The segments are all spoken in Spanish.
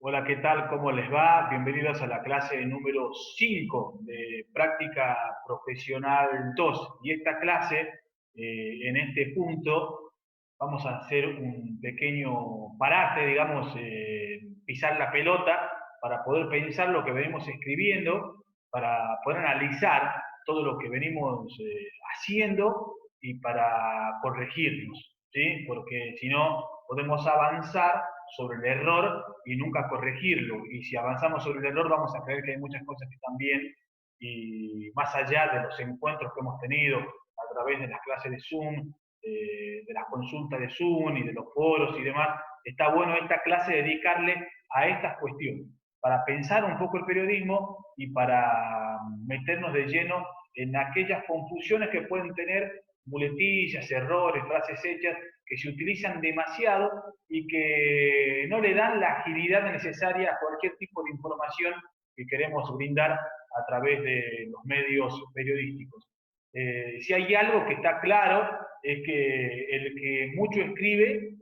Hola, ¿qué tal? ¿Cómo les va? Bienvenidos a la clase número 5 de Práctica Profesional 2. Y esta clase, en este punto, vamos a hacer un pequeño parate, digamos, pisar la pelota para poder pensar lo que venimos escribiendo, para poder analizar todo lo que venimos haciendo y para corregirnos, ¿sí? Porque si no, podemos avanzar sobre el error y nunca corregirlo. Y si avanzamos sobre el error, vamos a creer que hay muchas cosas que están bien. Y más allá de los encuentros que hemos tenido a través de las clases de Zoom, de las consultas de Zoom y de los foros y demás, está bueno esta clase dedicarle a estas cuestiones, para pensar un poco el periodismo y para meternos de lleno en aquellas confusiones que pueden tener muletillas, errores, frases hechas que se utilizan demasiado y que no le dan la agilidad necesaria a cualquier tipo de información que queremos brindar a través de los medios periodísticos. Si hay algo que está claro es que el que mucho escribe,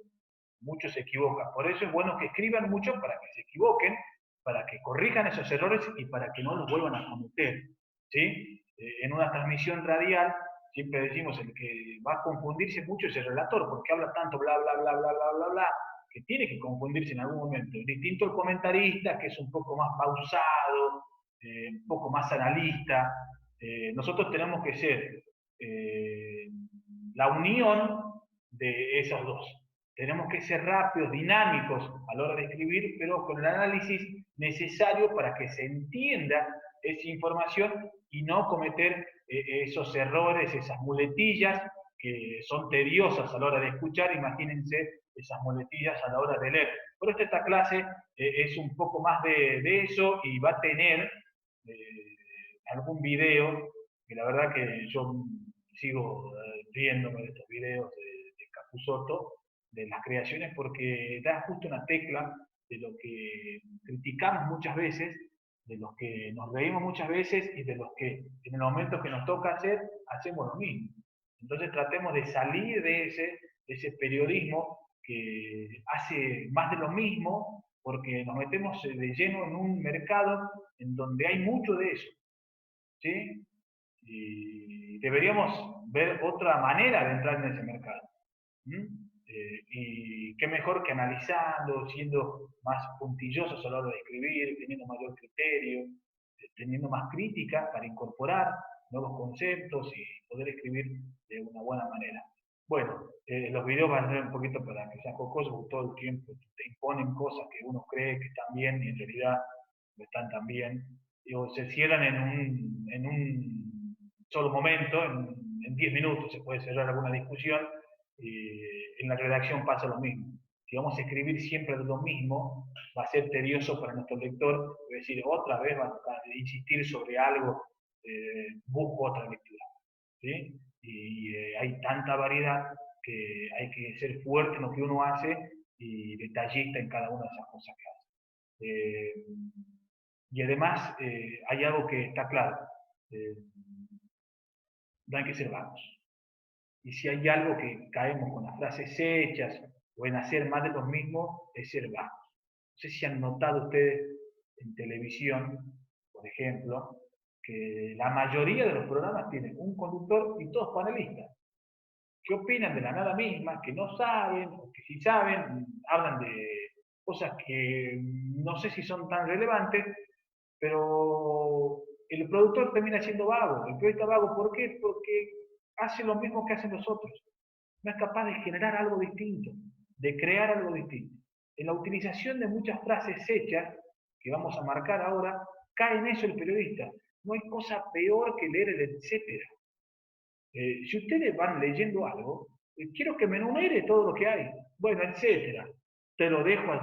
mucho se equivoca. Por eso es bueno que escriban mucho para que se equivoquen, para que corrijan esos errores y para que no los vuelvan a cometer. ¿Sí? En una transmisión radial siempre decimos el que va a confundirse mucho es el relator, porque habla tanto bla, bla, bla, bla, bla, bla, bla, que tiene que confundirse en algún momento. Distinto el comentarista, que es un poco más pausado, un poco más analista. Nosotros tenemos que ser la unión de esos dos. Tenemos que ser rápidos, dinámicos a la hora de escribir, pero con el análisis necesario para que se entienda esa información y no cometer esos errores, esas muletillas que son tediosas a la hora de escuchar. Imagínense esas muletillas a la hora de leer. Por eso esta clase es un poco más de eso y va a tener algún video que la verdad que yo sigo viéndome de estos videos de Capusotto, de las creaciones, porque da justo una tecla de lo que criticamos muchas veces, de los que nos reímos muchas veces y de los que en el momento que nos toca hacer, hacemos lo mismo. Entonces tratemos de salir de ese periodismo que hace más de lo mismo, porque nos metemos de lleno en un mercado en donde hay mucho de eso, ¿sí? Y deberíamos ver otra manera de entrar en ese mercado. ¿Mm? Y qué mejor que analizando, siendo más puntillosos a la hora de escribir, teniendo mayor criterio, teniendo más crítica para incorporar nuevos conceptos y poder escribir de una buena manera. Bueno, los videos van a ser un poquito para que sean jocosos, porque todo el tiempo te imponen cosas que uno cree que están bien y en realidad no están tan bien, o se cierran en un solo momento, en 10 minutos se puede cerrar alguna discusión. En la redacción pasa lo mismo. Si vamos a escribir siempre lo mismo, va a ser tedioso para nuestro lector, es decir, otra vez va a insistir sobre algo, busco otra lectura. ¿Sí? Y hay tanta variedad que hay que ser fuerte en lo que uno hace y detallista en cada una de esas cosas que hace. Y además hay algo que está claro, eh, no hay que ser vagos. Y si hay algo que caemos con las frases hechas o en hacer más de lo mismo, es ser vagos. No sé si han notado ustedes en televisión, por ejemplo, que la mayoría de los programas tienen un conductor y todos panelistas. ¿Qué opinan de la nada misma? Que no saben, o que si saben, hablan de cosas que no sé si son tan relevantes, pero el productor termina siendo vago. El periodista vago, ¿por qué? Porque hace lo mismo que hacen los otros. No es capaz de generar algo distinto, de crear algo distinto. En la utilización de muchas frases hechas, que vamos a marcar ahora, cae en eso el periodista. No hay cosa peor que leer el etcétera. Si ustedes van leyendo algo, quiero que me enumere todo lo que hay. Bueno, etcétera. Te lo dejo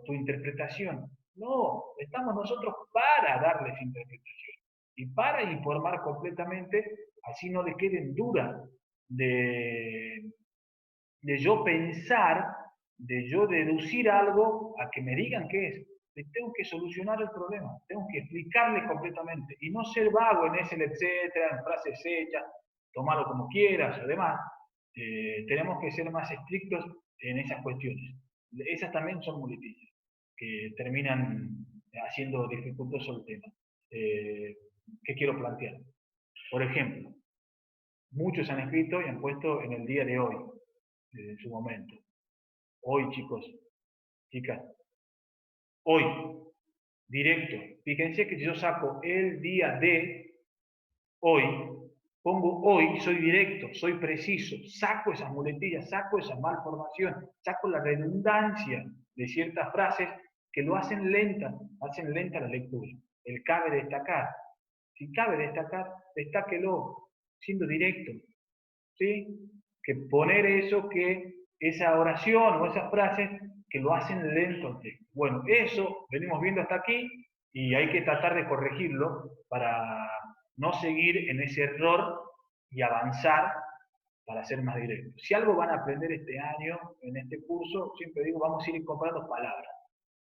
tu interpretación. No, estamos nosotros para darles interpretación y para informar completamente, así no le queden dudas de, de yo pensar, de yo deducir algo a que me digan qué es. Tengo que solucionar el problema, tengo que explicarle completamente y no ser vago en ese etcétera, en frases hechas, tomarlo como quieras. Además, tenemos que ser más estrictos en esas cuestiones. Esas también son muletillas. que terminan haciendo dificultoso el tema. ¿Qué quiero plantear? Por ejemplo, muchos han escrito y han puesto en el día de hoy, en su momento. Hoy, chicos, chicas, hoy, directo. Fíjense que si yo saco el día de hoy, pongo hoy, soy directo, soy preciso, saco esas muletillas, saco esa malformación, saco la redundancia de ciertas frases que lo hacen lenta la lectura. El cabe destacar. Si cabe destacar, destáquelo, siendo directo. ¿Sí? Que poner eso, que esa oración o esas frases que lo hacen lento al texto. Bueno, eso venimos viendo hasta aquí y hay que tratar de corregirlo para no seguir en ese error y avanzar para ser más directo. Si algo van a aprender este año en este curso, siempre digo, vamos a ir incorporando palabras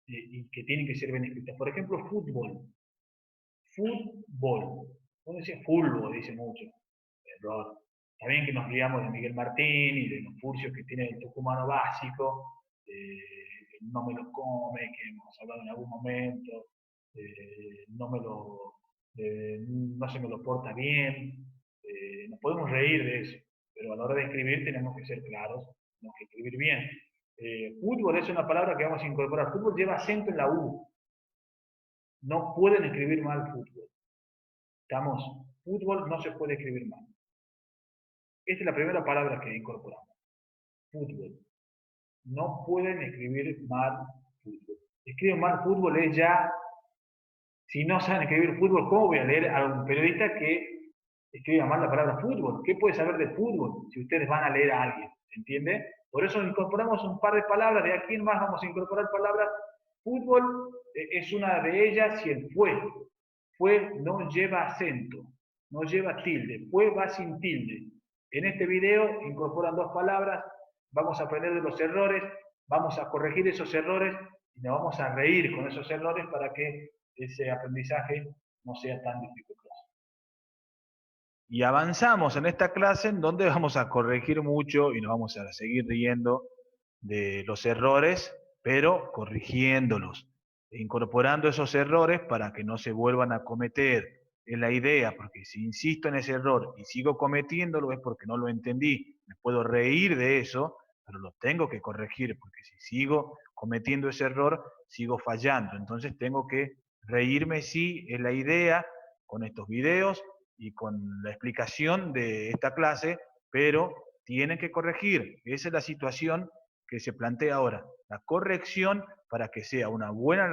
y que tienen que ser bien escritas. Por ejemplo, fútbol. Fútbol. Uno dice fútbol, dice mucho. Error. Está bien que nos guiamos de Miguel Martín y de los furcios que tiene el tucumano básico, no me lo come, que hemos hablado en algún momento, no, no se me lo porta bien. Nos podemos reír de eso, pero a la hora de escribir tenemos que ser claros, tenemos que escribir bien. Fútbol es una palabra que vamos a incorporar. Fútbol lleva acento en la U. No pueden escribir mal fútbol. Estamos, fútbol no se puede escribir mal. Esta es la primera palabra que incorporamos. Fútbol. No pueden escribir mal fútbol. Escriben mal fútbol es ya, si no saben escribir fútbol, ¿cómo voy a leer a un periodista que escriba mal la palabra fútbol? ¿Qué puede saber de fútbol si ustedes van a leer a alguien? ¿Se entiende? Por eso incorporamos un par de palabras, de aquí en más vamos a incorporar palabras. Fútbol es una de ellas y el fue. Fue no lleva acento, no lleva tilde, fue va sin tilde. En este video incorporan dos palabras, vamos a aprender de los errores, vamos a corregir esos errores y nos vamos a reír con esos errores para que ese aprendizaje no sea tan dificultoso. Y avanzamos en esta clase en donde vamos a corregir mucho y nos vamos a seguir riendo de los errores, pero corrigiéndolos, incorporando esos errores para que no se vuelvan a cometer. Es la idea, porque si insisto en ese error y sigo cometiéndolo es porque no lo entendí. Me puedo reír de eso, pero lo tengo que corregir, porque si sigo cometiendo ese error, sigo fallando. Entonces tengo que reírme, sí, es la idea con estos videos y con la explicación de esta clase, pero tienen que corregir. Esa es la situación que se plantea ahora. La corrección para que sea una buena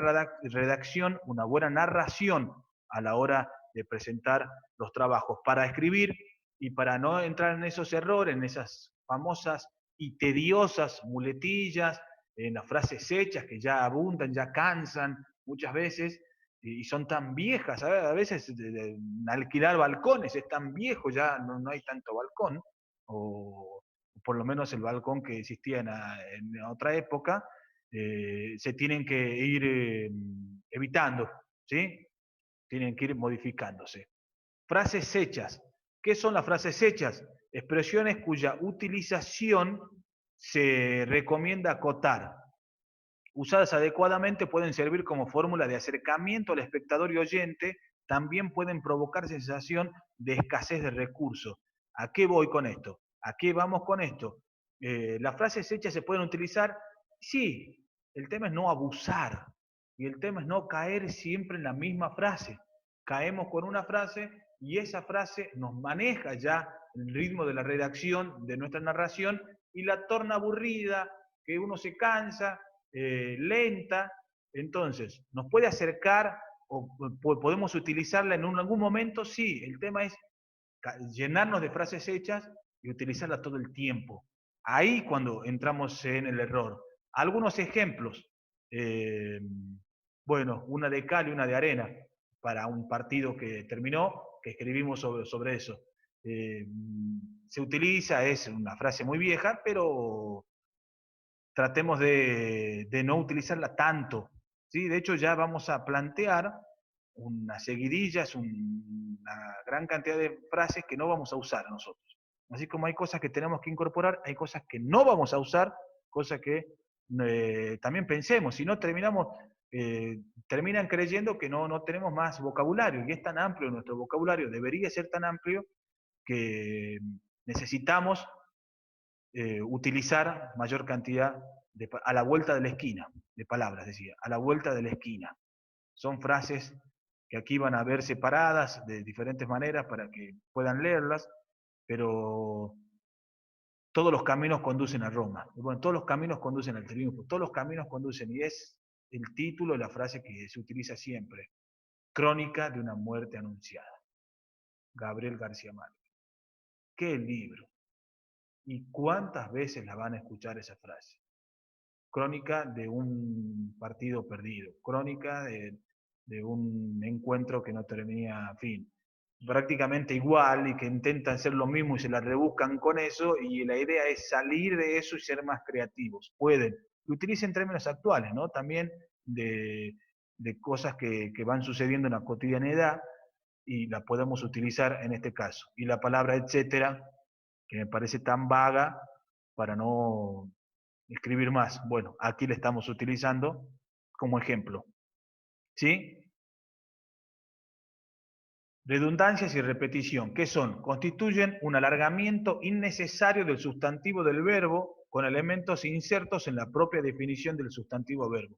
redacción, una buena narración a la hora de presentar los trabajos, para escribir y para no entrar en esos errores, en esas famosas y tediosas muletillas, en las frases hechas que ya abundan, ya cansan muchas veces, y son tan viejas, a veces alquilar balcones es tan viejo, ya no hay tanto balcón, o por lo menos el balcón que existía en otra época, se tienen que ir evitando, ¿sí? Tienen que ir modificándose. Frases hechas. ¿Qué son las frases hechas? Expresiones cuya utilización se recomienda acotar. Usadas adecuadamente pueden servir como fórmula de acercamiento al espectador y oyente, también pueden provocar sensación de escasez de recursos. ¿A qué voy con esto? ¿A qué vamos con esto? ¿Las frases hechas se pueden utilizar? Sí, el tema es no abusar y el tema es no caer siempre en la misma frase. Caemos con una frase y esa frase nos maneja ya el ritmo de la redacción de nuestra narración y la torna aburrida, que uno se cansa, lenta. Entonces, ¿nos puede acercar o podemos utilizarla en algún momento? Sí, el tema es llenarnos de frases hechas y utilizarlas todo el tiempo. Ahí cuando entramos en el error. Algunos ejemplos. Bueno, una de cal y una de arena para un partido que terminó, que escribimos sobre eso. Se utiliza, es una frase muy vieja, pero tratemos de no utilizarla tanto, ¿sí? De hecho, ya vamos a plantear unas seguidillas, una gran cantidad de frases que no vamos a usar nosotros. Así como hay cosas que tenemos que incorporar, hay cosas que no vamos a usar, cosas que también pensemos, si no terminamos terminan creyendo que no tenemos más vocabulario, y es tan amplio nuestro vocabulario, debería ser tan amplio, que necesitamos utilizar mayor cantidad a la vuelta de la esquina, de palabras, decía, a la vuelta de la esquina. Son frases que aquí van a ver separadas de diferentes maneras para que puedan leerlas, pero todos los caminos conducen a Roma. Bueno, todos los caminos conducen al triunfo, todos los caminos conducen, y es el título, la frase que se utiliza siempre. Crónica de una muerte anunciada. Gabriel García Márquez. ¡Qué libro! ¿Y cuántas veces la van a escuchar esa frase? Crónica de un partido perdido, crónica de un encuentro que no termina fin. Prácticamente igual, y que intentan hacer lo mismo y se la rebuscan con eso, y la idea es salir de eso y ser más creativos. Pueden. Y utilicen términos actuales, ¿no? También de cosas que van sucediendo en la cotidianidad, y la podemos utilizar en este caso. Y la palabra etcétera, que me parece tan vaga para no escribir más. Bueno, aquí la estamos utilizando como ejemplo. ¿Sí? Redundancias y repetición, ¿qué son? Constituyen un alargamiento innecesario del sustantivo del verbo con elementos insertos en la propia definición del sustantivo verbo.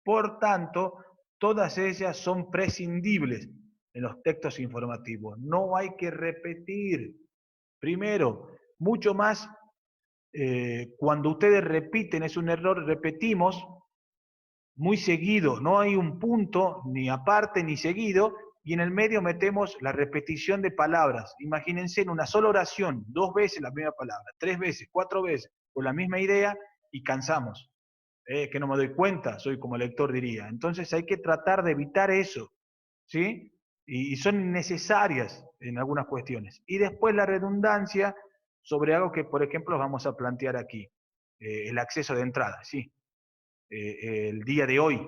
Por tanto, todas ellas son prescindibles en los textos informativos. No hay que repetir. Primero, mucho más, cuando ustedes repiten, es un error, repetimos muy seguido, no hay un punto ni aparte ni seguido, y en el medio metemos la repetición de palabras. Imagínense en una sola oración, 2 veces la misma palabra, 3 veces, 4 veces, con la misma idea, y cansamos. Que no me doy cuenta, soy como lector diría. Entonces hay que tratar de evitar eso, ¿sí? Y son necesarias en algunas cuestiones. Y después la redundancia sobre algo que, por ejemplo, vamos a plantear aquí. El acceso de entrada, ¿sí? El día de hoy,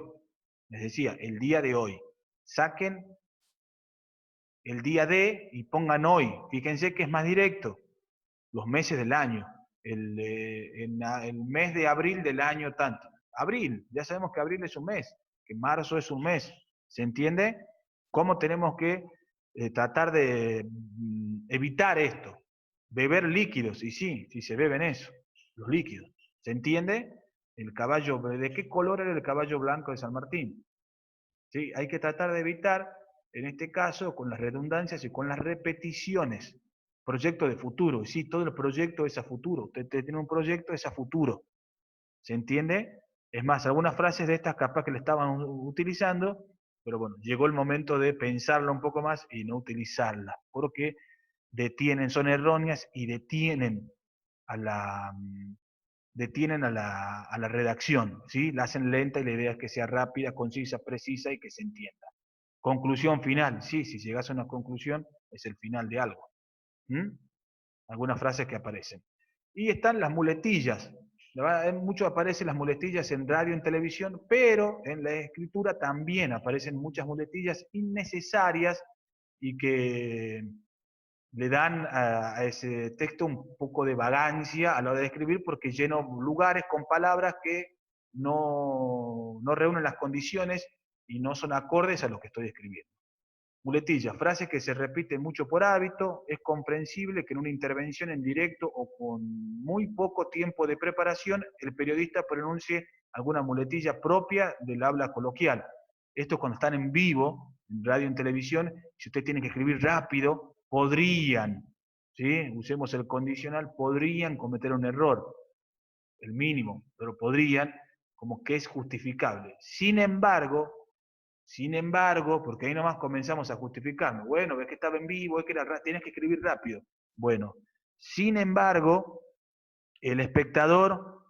les decía, el día de hoy. Saquen el día de y pongan hoy. Fíjense que es más directo. Los meses del año. El mes de abril del año tanto. Abril, ya sabemos que abril es un mes, que marzo es un mes. ¿Se entiende? ¿Cómo tenemos que tratar de evitar esto? Beber líquidos, y sí, si se beben eso, los líquidos. ¿Se entiende? El caballo, ¿de qué color era el caballo blanco de San Martín? ¿Sí? Hay que tratar de evitar, en este caso, con las redundancias y con las repeticiones. Proyecto de futuro, y sí, todo el proyecto es a futuro. Usted tiene un proyecto, es a futuro. ¿Se entiende? Es más, algunas frases de estas capaz que le estaban utilizando, pero bueno, llegó el momento de pensarla un poco más y no utilizarla, porque detienen, son erróneas y a la, detienen a la redacción, ¿sí? La hacen lenta, y la idea es que sea rápida, concisa, precisa y que se entienda. Conclusión final, sí, si llegas a una conclusión, es el final de algo. Algunas frases que aparecen. Y están las muletillas. Mucho aparecen las muletillas en radio, en televisión, pero en la escritura también aparecen muchas muletillas innecesarias y que le dan a ese texto un poco de vagancia a la hora de escribir, porque lleno lugares con palabras que no reúnen las condiciones y no son acordes a lo que estoy escribiendo. Muletilla, frases que se repiten mucho por hábito. Es comprensible que en una intervención en directo o con muy poco tiempo de preparación, el periodista pronuncie alguna muletilla propia del habla coloquial. Esto cuando están en vivo, en radio y en televisión, si usted tiene que escribir rápido, podrían, ¿sí? Usemos el condicional, podrían cometer un error, el mínimo, pero podrían, como que es justificable. Sin embargo, porque ahí nomás comenzamos a justificarnos. Bueno, ves que estaba en vivo, es que tienes que escribir rápido. Bueno, sin embargo, el espectador,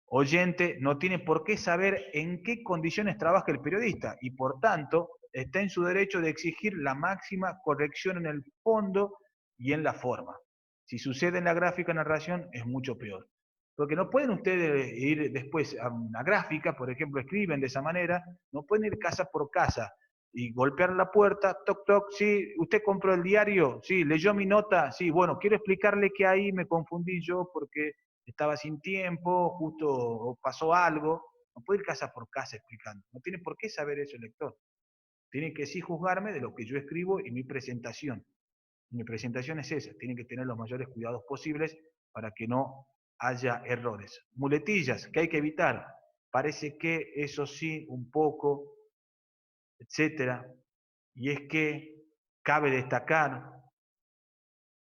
oyente, no tiene por qué saber en qué condiciones trabaja el periodista, y por tanto está en su derecho de exigir la máxima corrección en el fondo y en la forma. Si sucede en la gráfica narración, es mucho peor. Porque no pueden ustedes ir después a una gráfica, por ejemplo, escriben de esa manera, no pueden ir casa por casa y golpear la puerta, toc, toc, sí, ¿usted compró el diario? Sí, ¿leyó mi nota? Sí, bueno, quiero explicarle que ahí me confundí yo porque estaba sin tiempo, justo pasó algo. No puede ir casa por casa explicando. No tiene por qué saber eso el lector. Tiene que sí juzgarme de lo que yo escribo y mi presentación. Mi presentación es esa, tiene que tener los mayores cuidados posibles para que no haya errores. Muletillas que hay que evitar. Parece que eso sí, un poco, etcétera. Y es que cabe destacar,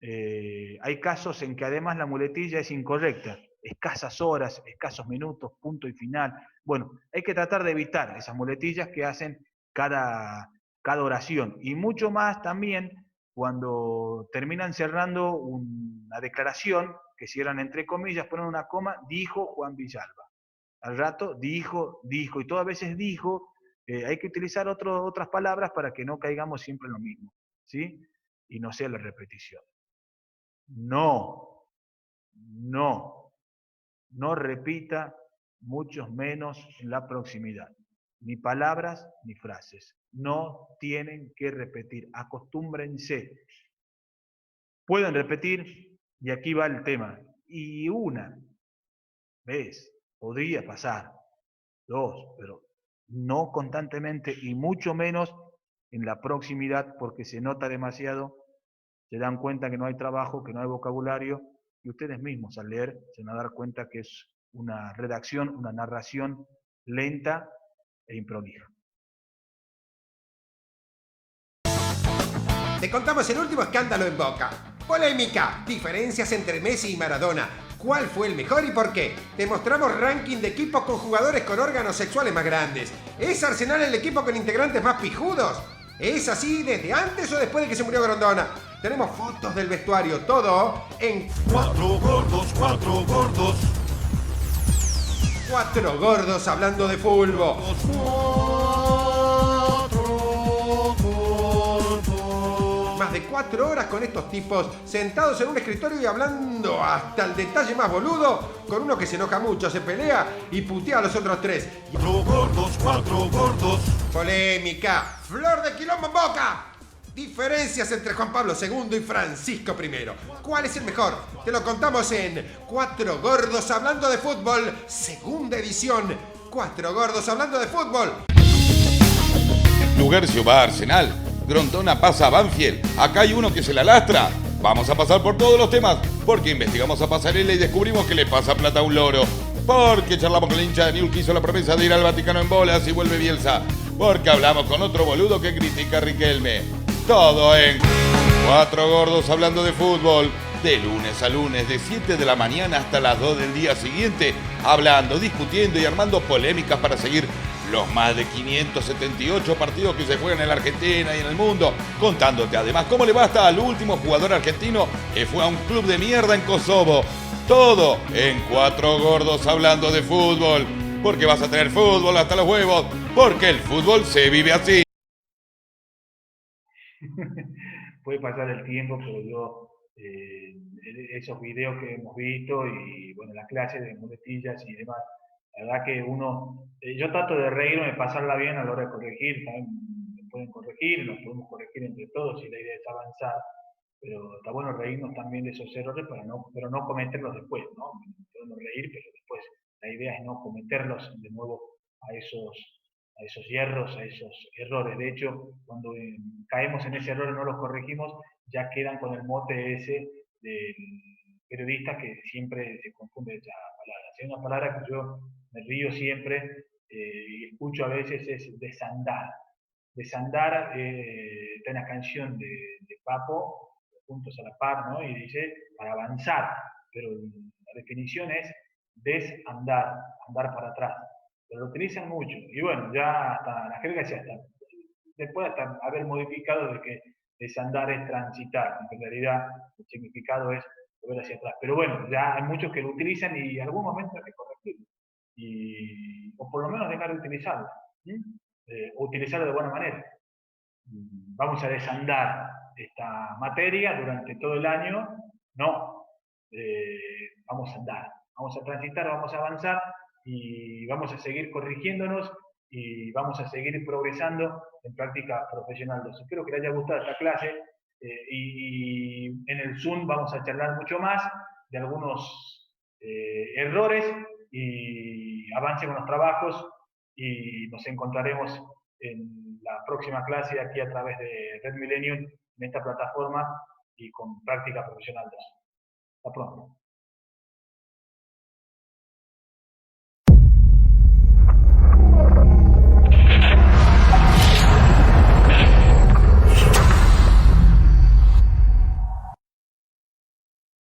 hay casos en que además la muletilla es incorrecta. Escasas horas, escasos minutos, punto y final. Bueno, hay que tratar de evitar esas muletillas que hacen cada oración. Y mucho más también cuando terminan cerrando una declaración, que cierran entre comillas, ponen una coma, dijo Juan Villalba. Al rato, dijo, y todas veces dijo, hay que utilizar otras palabras para que no caigamos siempre en lo mismo, ¿sí? Y no sea la repetición. No, no, no repita, mucho menos en la proximidad. Ni palabras ni frases. No tienen que repetir. Acostúmbrense. Pueden repetir, y aquí va el tema. Y una vez podría pasar, dos, pero no constantemente y mucho menos en la proximidad porque se nota demasiado, se dan cuenta que no hay trabajo, que no hay vocabulario y ustedes mismos al leer se van a dar cuenta que es una redacción, una narración lenta e improlija. Te contamos el último escándalo en Boca. Polémica, diferencias entre Messi y Maradona. ¿Cuál fue el mejor y por qué? Te mostramos ranking de equipos con jugadores con órganos sexuales más grandes. ¿Es Arsenal el equipo con integrantes más pijudos? ¿Es así desde antes o después de que se murió Grondona? Tenemos fotos del vestuario, todo en Cuatro gordos, cuatro gordos. Cuatro gordos hablando de fútbol. Más de 4 horas con estos tipos sentados en un escritorio y hablando hasta el detalle más boludo con uno que se enoja mucho, se pelea y putea a los otros tres. Cuatro gordos, cuatro gordos. Polémica, flor de quilombo en Boca. Diferencias entre Juan Pablo II y Francisco I. ¿Cuál es el mejor? Te lo contamos en Cuatro gordos hablando de fútbol, segunda edición. Cuatro gordos hablando de fútbol. Lugercio va a Arsenal, Grondona pasa a Banfield, acá hay uno que se la lastra. Vamos a pasar por todos los temas, porque investigamos a Pasarela y descubrimos que le pasa plata a un loro. Porque charlamos con el hincha de Newell's que hizo la promesa de ir al Vaticano en bolas y vuelve Bielsa. Porque hablamos con otro boludo que critica a Riquelme. Todo en Cuatro gordos hablando de fútbol. De lunes a lunes, de 7 de la mañana hasta las 2 del día siguiente. Hablando, discutiendo y armando polémicas para seguir los más de 578 partidos que se juegan en la Argentina y en el mundo, contándote además cómo le basta al último jugador argentino que fue a un club de mierda en Kosovo. Todo en Cuatro gordos hablando de fútbol, porque vas a tener fútbol hasta los huevos, porque el fútbol se vive así. Puede pasar el tiempo, pero yo, esos videos que hemos visto y bueno, las clases de muletillas y demás, la verdad que uno, yo trato de reírme, pasarla bien a la hora de corregir, también me pueden corregir, nos podemos corregir entre todos y la idea es avanzar, pero está bueno reírnos también de esos errores, pero no cometerlos después, ¿no? Podemos reír, pero después la idea es no cometerlos de nuevo a esos hierros, a esos errores. De hecho, cuando caemos en ese error y no los corregimos, ya quedan con el mote ese del periodista que siempre se confunde esa palabra. Si hay una palabra que yo me río siempre y escucho a veces es desandar. Desandar, está en la canción de Papo, Juntos a la Par, ¿no? Y dice para avanzar, pero la definición es desandar, andar para atrás. Pero lo utilizan mucho. Y bueno, ya hasta la jerga se hasta, después hasta haber modificado de que desandar es transitar, en realidad el significado es volver hacia atrás. Pero bueno, ya hay muchos que lo utilizan y en algún momento hay que corregirlo. O por lo menos dejar de utilizarlo. O utilizarlo de buena manera. Vamos a desandar esta materia durante todo el año. No, vamos a andar, vamos a transitar, vamos a avanzar y vamos a seguir corrigiéndonos y vamos a seguir progresando en práctica profesional. Espero que les haya gustado esta clase y en el Zoom vamos a charlar mucho más de algunos errores y avance con los trabajos, y nos encontraremos en la próxima clase aquí a través de Red Millennium, en esta plataforma y con Práctica Profesional 2. Hasta pronto.